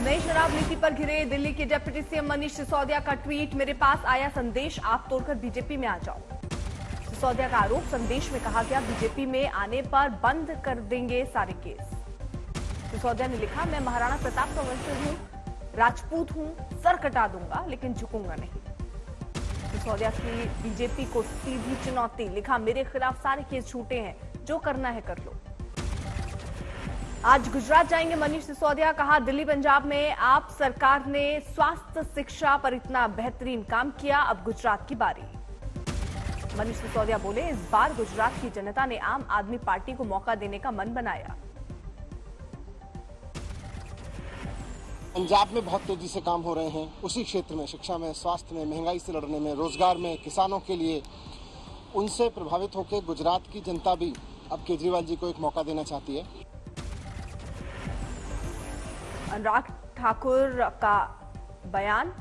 नई शराब नीति पर घिरे दिल्ली के डिप्टी सीएम मनीष सिसोदिया का ट्वीट, मेरे पास आया संदेश, आप तोड़कर बीजेपी में आ जाओ। सिसोदिया का आरोप, संदेश में कहा गया बीजेपी में आने पर बंद कर देंगे सारे केस। सिसोदिया ने लिखा, मैं महाराणा प्रताप का वंशज हूं, राजपूत हूं, सर कटा दूंगा लेकिन झुकूंगा नहीं। सिसोदिया की बीजेपी को सीधी चुनौती, लिखा मेरे खिलाफ सारे केस झूठे हैं, जो करना है कर लो। आज गुजरात जाएंगे मनीष सिसोदिया, कहा दिल्ली पंजाब में आप सरकार ने स्वास्थ्य शिक्षा पर इतना बेहतरीन काम किया, अब गुजरात की बारी। मनीष सिसोदिया बोले, इस बार गुजरात की जनता ने आम आदमी पार्टी को मौका देने का मन बनाया। पंजाब में बहुत तेजी से काम हो रहे हैं, उसी क्षेत्र में, शिक्षा में, स्वास्थ्य में, महंगाई से लड़ने में, रोजगार में, किसानों के लिए, उनसे प्रभावित होकर गुजरात की जनता भी अब केजरीवाल जी को एक मौका देना चाहती है। अनुराग ठाकुर का बयान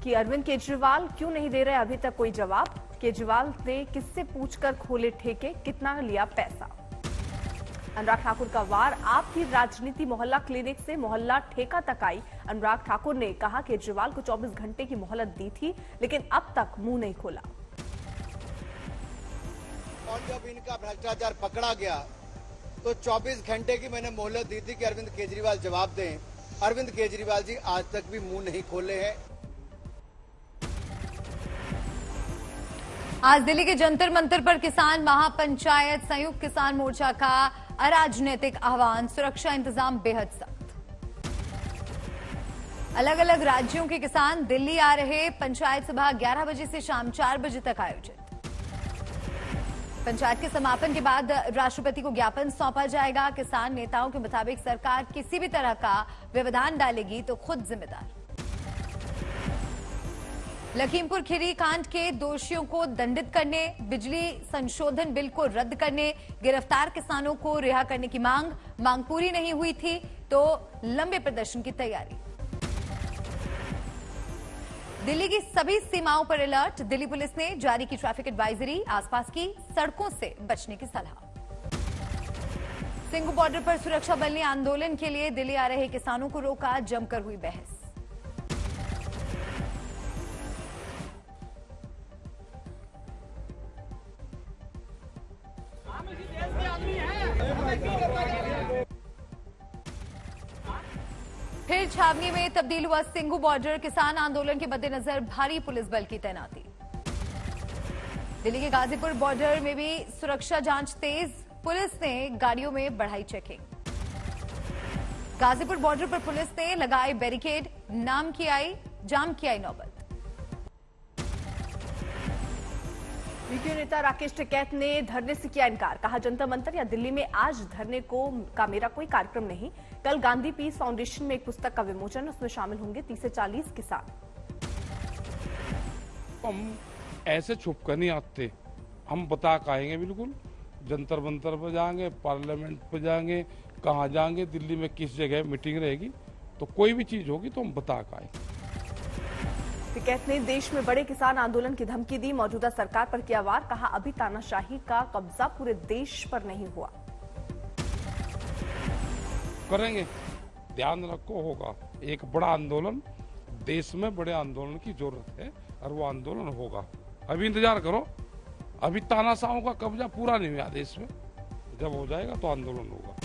कि अरविंद केजरीवाल क्यों नहीं दे रहे अभी तक कोई जवाब। केजरीवाल ने किससे पूछकर खोले ठेके, कितना लिया पैसा। अनुराग ठाकुर का वार, आपकी राजनीति मोहल्ला क्लिनिक से मोहल्ला ठेका तक आई। अनुराग ठाकुर ने कहा केजरीवाल को 24 घंटे की मोहलत दी थी लेकिन अब तक मुंह नहीं खोला। और जब इनका भ्रष्टाचार पकड़ा गया तो 24 घंटे की मैंने मोहलत दी थी कि अरविंद केजरीवाल जवाब दें। अरविंद केजरीवाल जी आज तक भी मुंह नहीं खोले हैं। आज दिल्ली के जंतर मंतर पर किसान महापंचायत, संयुक्त किसान मोर्चा का अराजनीतिक आह्वान, सुरक्षा इंतजाम बेहद सख्त। अलग अलग राज्यों के किसान दिल्ली आ रहे, पंचायत सभा 11 बजे से शाम 4 बजे तक आयोजित। पंचायत के समापन के बाद राष्ट्रपति को ज्ञापन सौंपा जाएगा। किसान नेताओं के मुताबिक सरकार किसी भी तरह का व्यवधान डालेगी तो खुद जिम्मेदार। लखीमपुर खीरी कांड के दोषियों को दंडित करने, बिजली संशोधन बिल को रद्द करने, गिरफ्तार किसानों को रिहा करने की मांग पूरी नहीं हुई थी तो लंबे प्रदर्शन की तैयारी। दिल्ली की सभी सीमाओं पर अलर्ट, दिल्ली पुलिस ने जारी की ट्रैफिक एडवाइजरी, आसपास की सड़कों से बचने की सलाह। सिंघू बॉर्डर पर सुरक्षा बल ने आंदोलन के लिए दिल्ली आ रहे किसानों को रोका, जमकर हुई बहस। फिर छावनी में तब्दील हुआ सिंघू बॉर्डर, किसान आंदोलन के मद्देनजर भारी पुलिस बल की तैनाती। दिल्ली के गाजीपुर बॉर्डर में भी सुरक्षा जांच तेज, पुलिस ने गाड़ियों में बढ़ाई चेकिंग। गाजीपुर बॉर्डर पर पुलिस ने लगाए बैरिकेड, जाम की आई नौबत। वीपीओ नेता राकेश टिकैत ने धरने से किया इनकार, कहा जंतर मंतर या दिल्ली में आज धरने का मेरा कोई कार्यक्रम नहीं। कल गांधी पीस फाउंडेशन में एक पुस्तक का विमोचन, उसमें शामिल होंगे 30 से 40 किसान। हम ऐसे छुप कर नहीं आते, हम बता के आएंगे, बिल्कुल जंतर मंतर पर जाएंगे, पार्लियामेंट पर जाएंगे, कहाँ जाएंगे, दिल्ली में किस जगह मीटिंग रहेगी, तो कोई भी चीज होगी तो हम बता के आएंगे। टिकैत ने देश में बड़े किसान आंदोलन की धमकी दी, मौजूदा सरकार पर किया वार, कहा अभी तानाशाही का कब्जा पूरे देश पर नहीं हुआ। करेंगे, ध्यान रखो, होगा एक बड़ा आंदोलन, देश में बड़े आंदोलन की जरूरत है और वो आंदोलन होगा। अभी इंतजार करो, अभी तानाशाहों का कब्जा पूरा नहीं हुआ देश में, जब हो जाएगा तो आंदोलन होगा।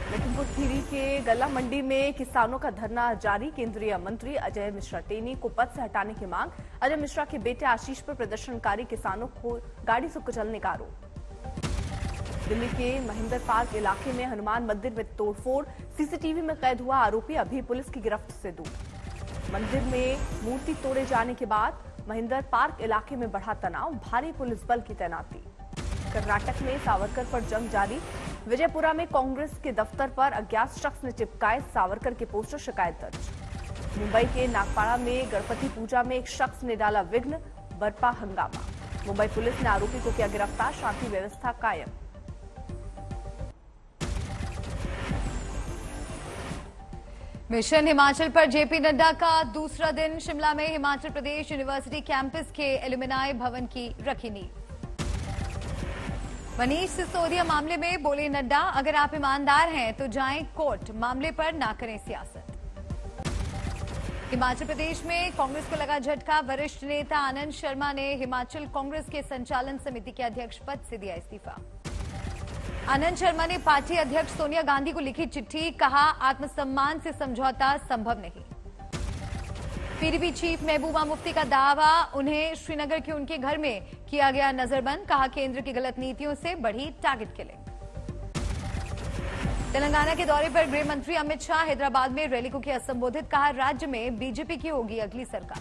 लखीमपुर खीरी के गला मंडी में किसानों का धरना जारी, केंद्रीय मंत्री अजय मिश्रा टेनी को पद से हटाने की मांग। अजय मिश्रा के बेटे आशीष पर प्रदर्शनकारी किसानों को गाड़ी से कुचलने का आरोप। दिल्ली के महेंद्र पार्क इलाके में हनुमान मंदिर में तोड़फोड़, सीसीटीवी में कैद हुआ आरोपी अभी पुलिस की गिरफ्त से दूर। मंदिर में मूर्ति तोड़े जाने के बाद महेंद्र पार्क इलाके में बढ़ा तनाव, भारी पुलिस बल की तैनाती। कर्नाटक में सावरकर पर जंग जारी, विजयपुरा में कांग्रेस के दफ्तर पर अज्ञात शख्स ने चिपकाए सावरकर के पोस्टर, शिकायत दर्ज। मुंबई के नागपाड़ा में गणपति पूजा में एक शख्स ने डाला विघ्न, बरपा हंगामा। मुंबई पुलिस ने आरोपी को किया गिरफ्तार, शांति व्यवस्था कायम। मिशन हिमाचल पर जेपी नड्डा का दूसरा दिन, शिमला में हिमाचल प्रदेश यूनिवर्सिटी कैंपस के एल्यूमिनाई भवन की रखी नींव। मनीष सिसोदिया मामले में बोले नड्डा, अगर आप ईमानदार हैं तो जाएं कोर्ट, मामले पर ना करें सियासत। हिमाचल प्रदेश में कांग्रेस को लगा झटका। वरिष्ठ नेता आनंद शर्मा ने हिमाचल कांग्रेस के संचालन समिति के अध्यक्ष पद से दिया इस्तीफा। आनंद शर्मा ने पार्टी अध्यक्ष सोनिया गांधी को लिखी चिट्ठी, कहा आत्मसम्मान से समझौता संभव नहीं। पीडीपी चीफ महबूबा मुफ्ती का दावा, उन्हें श्रीनगर के उनके घर में किया गया नजरबंद, कहा केंद्र की गलत नीतियों से बढ़ी टारगेट किलिंग। तेलंगाना के दौरे पर गृह मंत्री अमित शाह हैदराबाद में रैली को किया संबोधित, कहा राज्य में बीजेपी की होगी अगली सरकार।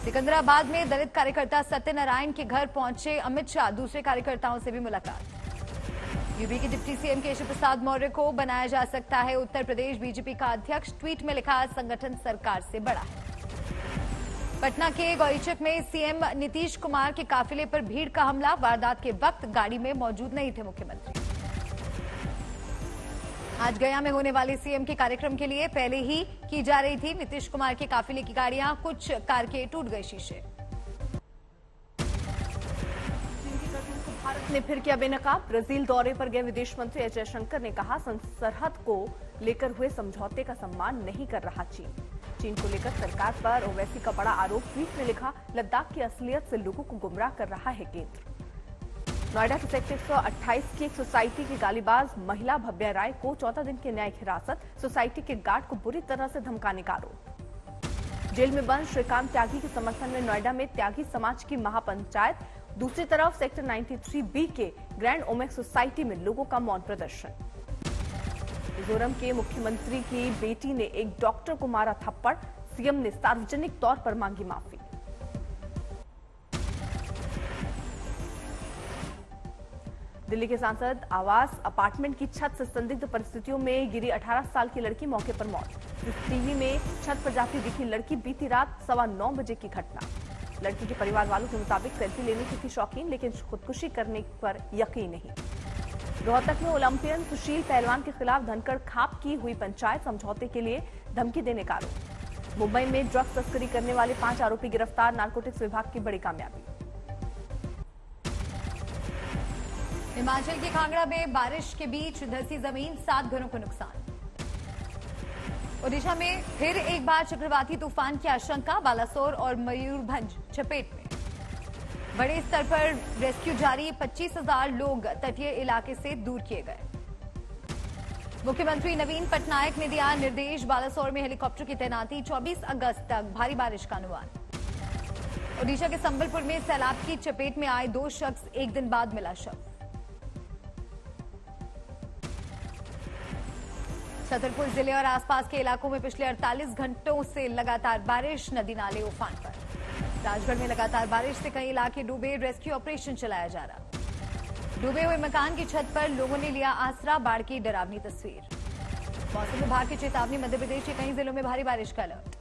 सिकंदराबाद में दलित कार्यकर्ता सत्यनारायण के घर पहुंचे अमित शाह, दूसरे कार्यकर्ताओं से भी मुलाकात। यूपी के डिप्टी सीएम केशव प्रसाद मौर्य को बनाया जा सकता है उत्तर प्रदेश बीजेपी का अध्यक्ष, ट्वीट में लिखा संगठन सरकार से बड़ा है। पटना के गौरीचक में सीएम नीतीश कुमार के काफिले पर भीड़ का हमला, वारदात के वक्त गाड़ी में मौजूद नहीं थे मुख्यमंत्री। आज गया में होने वाले सीएम के कार्यक्रम के लिए पहले ही की जा रही थी नीतीश कुमार के काफिले की गाड़ियां, कुछ कार के टूट गए शीशे। भारत ने फिर किया बेनकाब। ब्राजील दौरे पर गए विदेश मंत्री एस जयशंकर ने कहा सरहद को लेकर हुए समझौते का सम्मान नहीं कर रहा चीन को लेकर सरकार पर ओवैसी का बड़ा आरोप, ट्वीट में लिखा लद्दाख की असलियत से लोगों को गुमराह कर रहा है केंद्र। नोएडा के सेक्टर 128 की एक सोसाइटी की गालीबाज महिला भव्या राय को 14 दिन की न्यायिक हिरासत, सोसाइटी के गार्ड को बुरी तरह से धमकाने का आरोप। जेल में बंद श्रीकांत त्यागी के समर्थन में नोएडा में त्यागी समाज की महापंचायत, दूसरी तरफ सेक्टर 93B के ग्रैंड ओमेक्स सोसाइटी में लोगों का मौन प्रदर्शन। मिजोरम के मुख्यमंत्री की बेटी ने एक डॉक्टर को मारा थप्पड़, सीएम ने सार्वजनिक तौर पर मांगी माफी। दिल्ली के सांसद आवास अपार्टमेंट की छत से संदिग्ध परिस्थितियों में गिरी 18 साल की लड़की, मौके पर मौत। टीवी में छत पर जाती दिखी लड़की, बीती रात 9:15 बजे की घटना। लड़की के परिवार वालों के मुताबिक सेल्फी लेने की थी शौकीन, लेकिन खुदकुशी करने पर यकीन नहीं। रोहतक में ओलंपियन सुशील पहलवान के खिलाफ धनखड़ खाप की हुई पंचायत, समझौते के लिए धमकी देने का आरोप। मुंबई में ड्रग्स तस्करी करने वाले 5 आरोपी गिरफ्तार, नारकोटिक्स विभाग की बड़ी कामयाबी। हिमाचल के कांगड़ा में बारिश के बीच धंसी जमीन, 7 घरों को नुकसान। ओडिशा में फिर एक बार चक्रवाती तूफान की आशंका, बालासोर और मयूरभंज चपेट में। बड़े स्तर पर रेस्क्यू जारी, 25,000 लोग तटीय इलाके से दूर किए गए। मुख्यमंत्री नवीन पटनायक ने दिया निर्देश, बालासोर में हेलीकॉप्टर की तैनाती, 24 अगस्त तक भारी बारिश का अनुमान। ओडिशा के संबलपुर में सैलाब की चपेट में आए 2 शख्स, एक दिन बाद मिला शव। छतरपुर जिले और आसपास के इलाकों में पिछले 48 घंटों से लगातार बारिश, नदी नाले उफान पर। राजगढ़ में लगातार बारिश से कई इलाके डूबे, रेस्क्यू ऑपरेशन चलाया जा रहा। डूबे हुए मकान की छत पर लोगों ने लिया आसरा, बाढ़ की डरावनी तस्वीर। मौसम विभाग की चेतावनी, मध्य प्रदेश के कई जिलों में भारी बारिश का अलर्ट।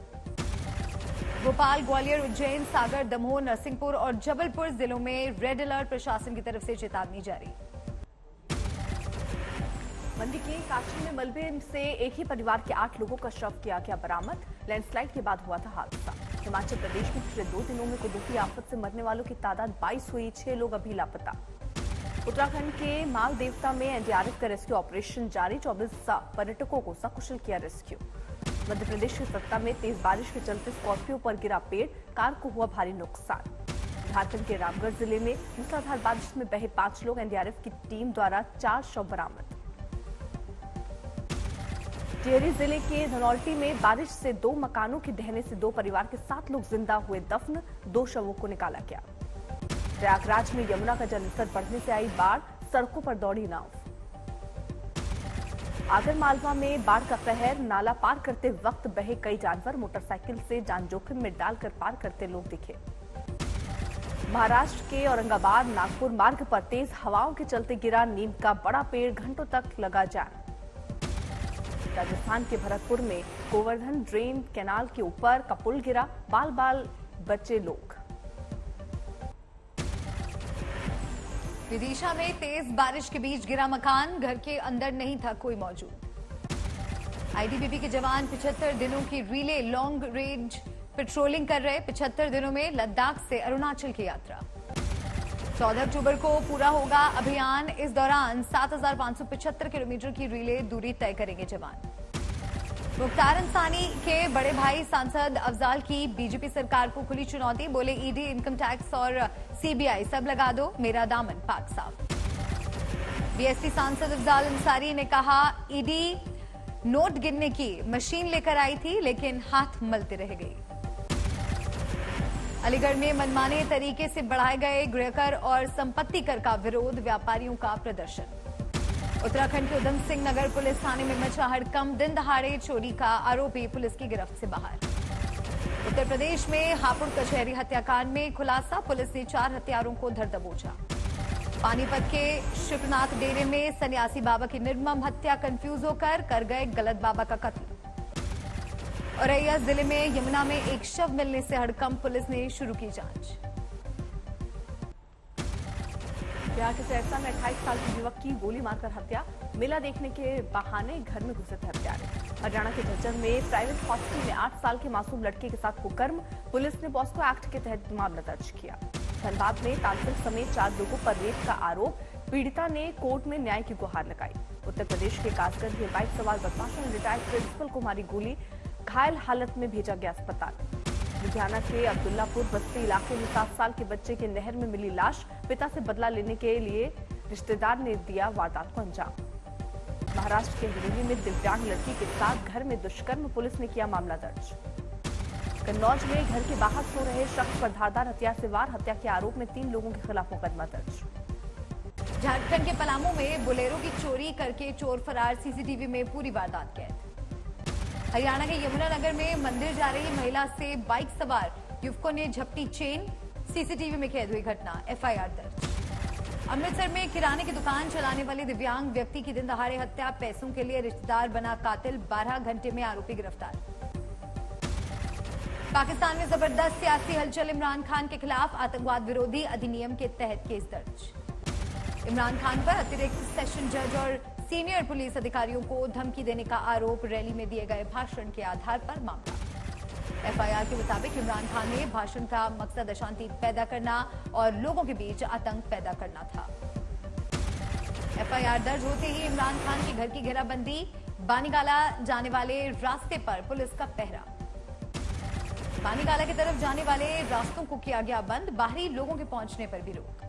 भोपाल, ग्वालियर, उज्जैन, सागर, दमोह, नरसिंहपुर और जबलपुर जिलों में रेड अलर्ट, प्रशासन की तरफ से चेतावनी जारी। मंडी के काशी में मलबे से एक ही परिवार के 8 लोगों का शव किया गया बरामद, लैंडस्लाइड के बाद हुआ था हादसा। हिमाचल प्रदेश में पिछले 2 दिनों में कुदरती आफत से मरने वालों की तादाद 22 हुई, 6 लोग अभी लापता। उत्तराखंड के माल देवता में एनडीआरएफ का रेस्क्यू ऑपरेशन जारी, 24 पर्यटकों को सकुशल किया रेस्क्यू। मध्य प्रदेश के सत्ता में तेज बारिश के चलते स्कॉर्पियो पर गिरा पेड़, कार को हुआ भारी नुकसान। झारखंड के रामगढ़ जिले में मूसलाधार बारिश में बहे 5 लोग, एनडीआरएफ की टीम द्वारा 4 शव बरामद। टिहरी जिले के धनौल्टी में बारिश से 2 मकानों के ढहने से 2 परिवार के 7 लोग जिंदा हुए दफन, 2 शवों को निकाला गया। प्रयागराज में यमुना का जलस्तर बढ़ने से आई बाढ़, सड़कों पर दौड़ी नाव। आगरमालवा में बाढ़ का कहर, नाला पार करते वक्त बहे कई जानवर, मोटरसाइकिल से जान जोखिम में डालकर पार करते लोग दिखे। महाराष्ट्र के औरंगाबाद नागपुर मार्ग पर तेज हवाओं के चलते गिरा नीम का बड़ा पेड़, घंटों तक लगा जाम। राजस्थान के भरतपुर में गोवर्धन ड्रेन कैनाल के ऊपर का पुल गिरा, बाल बाल बचे लोग। विदिशा में तेज बारिश के बीच गिरा मकान, घर के अंदर नहीं था कोई मौजूद। आईटीबीपी के जवान 75 दिनों की रिले लॉन्ग रेंज पेट्रोलिंग कर रहे, 75 दिनों में लद्दाख से अरुणाचल की यात्रा। 14 अक्टूबर को पूरा होगा अभियान, इस दौरान 7,575 किलोमीटर की रिले दूरी तय करेंगे जवान। मुख्तार अंसारी के बड़े भाई सांसद अफजाल की बीजेपी सरकार को खुली चुनौती। बोले ईडी, इनकम टैक्स और सीबीआई सब लगा दो, मेरा दामन पाक साफ। बीएसपी सांसद अफजाल अंसारी ने कहा, ईडी नोट गिनने की मशीन लेकर आई थी लेकिन हाथ मलते रह गई। अलीगढ़ में मनमाने तरीके से बढ़ाए गए गृहकर और संपत्ति कर का विरोध, व्यापारियों का प्रदर्शन। उत्तराखंड के उधम सिंह नगर पुलिस थाने में मचा हड़कंप, दिन दहाड़े चोरी का आरोपी पुलिस की गिरफ्त से बाहर। उत्तर प्रदेश में हापुड़ कचहरी हत्याकांड में खुलासा, पुलिस ने 4 हत्यारों को धर दबोचा। पानीपत के शुकनाथ डेरे में सन्यासी बाबा की निर्मम हत्या, कंफ्यूज होकर कर गए गलत बाबा का कत्ल। औरैया जिले में यमुना में एक शव मिलने से हड़कंप, पुलिस ने शुरू की जांच। बिहार के सहरसा में 28 साल के युवक की गोली मारकर हत्या, मेला देखने के बहाने घर में घुसे थे हत्यारे। हरियाणा के झज्जर में प्राइवेट हॉस्टल में 8 साल के मासूम लड़के के साथ कुकर्म, पुलिस ने पॉस्को एक्ट के तहत मामला दर्ज किया। धनबाद में तांत्रिक समेत 4 लोगों पर रेप का आरोप, पीड़िता ने कोर्ट में न्याय की गुहार लगाई। उत्तर प्रदेश के कासगंज में बाइक सवार बदमाशों ने रिटायर्ड प्रिंसिपल को मारी गोली, घायल हालत में भेजा गया अस्पताल। लुधियाना के अब्दुल्लापुर बस्ती इलाके में 7 साल के बच्चे के नहर में मिली लाश, पिता से बदला लेने के लिए रिश्तेदार ने दिया वारदात को अंजाम। महाराष्ट्र के हिंगोली में दिव्यांग लड़की के साथ घर में दुष्कर्म, पुलिस ने किया मामला दर्ज। कन्नौज में घर के बाहर सो रहे शख्स पर धारदार हथियार से वार, हत्या के आरोप में 3 लोगों के खिलाफ मुकदमा दर्ज। झारखंड के पलामू में बोलेरो की चोरी करके चोर फरार, सीसीटीवी में पूरी वारदात कैद। हरियाणा के यमुनानगर में मंदिर जा रही महिला से बाइक सवार युवकों ने झपटी चेन, सीसीटीवी में कैद हुई घटना, एफआईआर दर्ज। अमृतसर में किराने की दुकान चलाने वाले दिव्यांग व्यक्ति की दिन दहाड़े हत्या, पैसों के लिए रिश्तेदार बना कातिल, 12 घंटे में आरोपी गिरफ्तार। पाकिस्तान में जबरदस्त सियासी हलचल, इमरान खान के खिलाफ आतंकवाद विरोधी अधिनियम के तहत केस दर्ज। इमरान खान पर अतिरिक्त सेशन जज और सीनियर पुलिस अधिकारियों को धमकी देने का आरोप, रैली में दिए गए भाषण के आधार पर मामला। एफआईआर के मुताबिक इमरान खान ने भाषण का मकसद अशांति पैदा करना और लोगों के बीच आतंक पैदा करना था। एफआईआर दर्ज होते ही इमरान खान के घर की घेराबंदी, बानीगाला जाने वाले रास्ते पर पुलिस का पहरा। बानीगाला की तरफ जाने वाले रास्तों को किया गया बंद, बाहरी लोगों के पहुंचने पर भी रोक।